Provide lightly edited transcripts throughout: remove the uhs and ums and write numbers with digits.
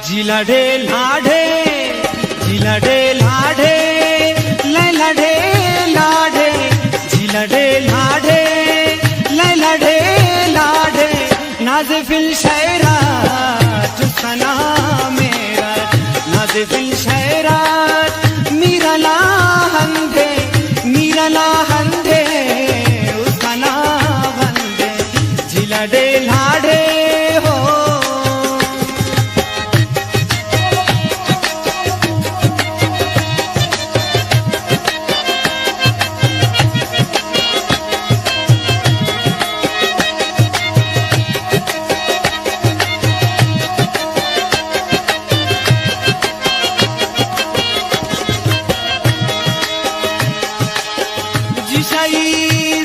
जिलढे लाढे जिलढे लाढे लैलढे लाढे जिलढे लाढे लैलढे लाढे नाज़िफिल शैरात सना मेरा नाज़िफिल शैरात मीरला हंदे उसका ना बंदे जिलढे लाढे हो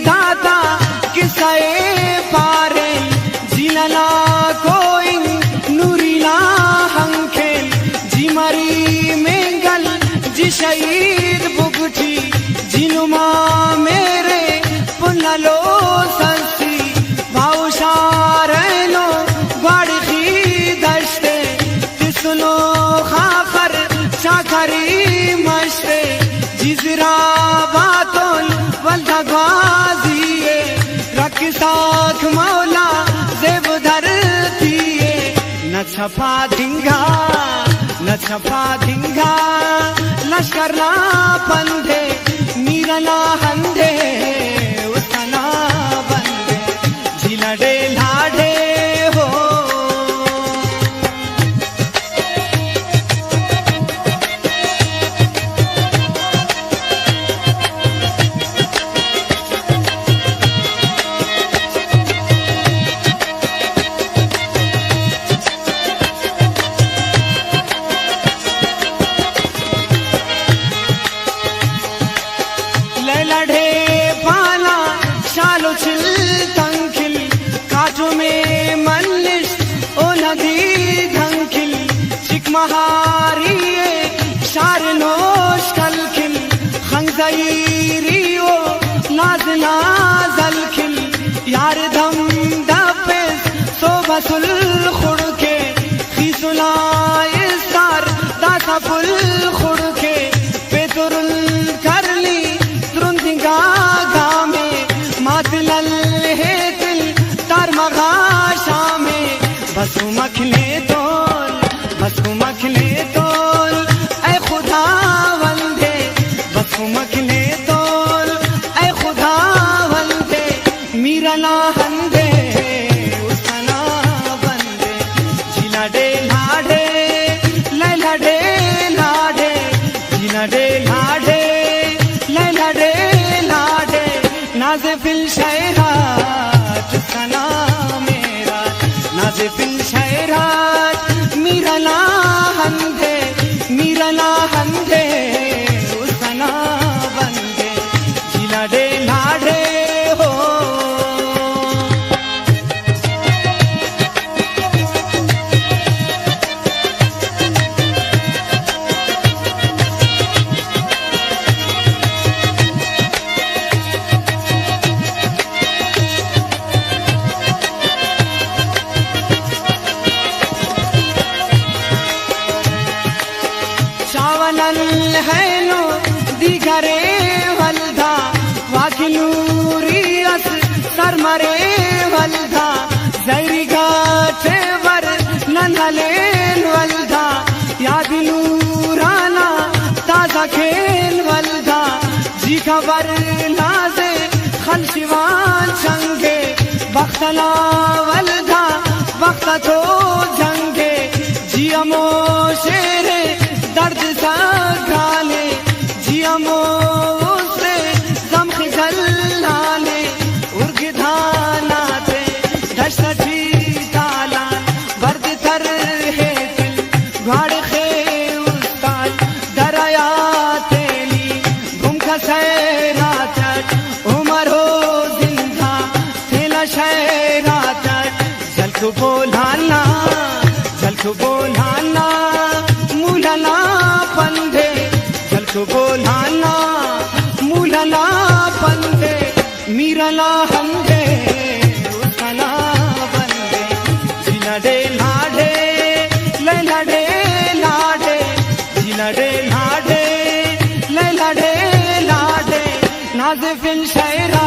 दाता किसाए पारे जिलला कोइन नूरीला हंखेल जिमरी मेंगल जी शहीद बुगठी जिनुमा मेरे पुनलो संसी भावशारेनो बाड़खी दश्ते तिसनो खाफर चाखरी मश्ते जिजरा बातोल वल्दा गाजिए रक्साख मौला जेब धरतीए न छपा धिंगा लश्कर ना पंधे मीरला हंदे उसका ना बंदे जिलढे लाढे हो लैलढे पाला शालो छिल तंखिल काजू में मल्लिश ओ नदी धंखिल चिकमहारिये शार नोश कलखिल खंजईरियो नाजना जलखिल यार धम दपेस सोबसुल खुड़के खीसुला इस्तार दासफुल खुड़के पेतुरुल करली गामे मातलल है दिल तार मगाशा में बसु मखले तोल ऐ खुदा वंदे बसु मखले तोल ऐ खुदा वंदे मीरला हंदे उसका ना बंदे जिलढे लाढे लैलढे लाढे जिलढे लाढे लैलढे नाज़िफिल शैरात सना मेरा नाज़िफिल शैरात मीरला हंदे उसका ना बंदे जिलढे लाढे हो है नो दिगरे वल्दा वाकिलूरियस सरमरे वल्दा जैरी गाचे वर ननलेन वल्दा यादिलूराना ताजा खेल वल्दा जी खबर नाजे खलशिवान चंगे बख्तला वल्दा बख्ता तो जंगे जियमो शेरे दर्द सा गाले जियमो उसरे गम खिजलाले उर्गिधानाते दशती ताला बर्द तर है दिल घाड़ खे उस्ताद दरया तेली घुम खसैरात उमर हो जिंदा तेला शैरात जल को बोलाना मूलला पंधे जल को बोलाना मूलला पंधे मीरला हंदे उसका ना बंदे जिलढे लाढे लैलढे नाज़िफ़िन शायरा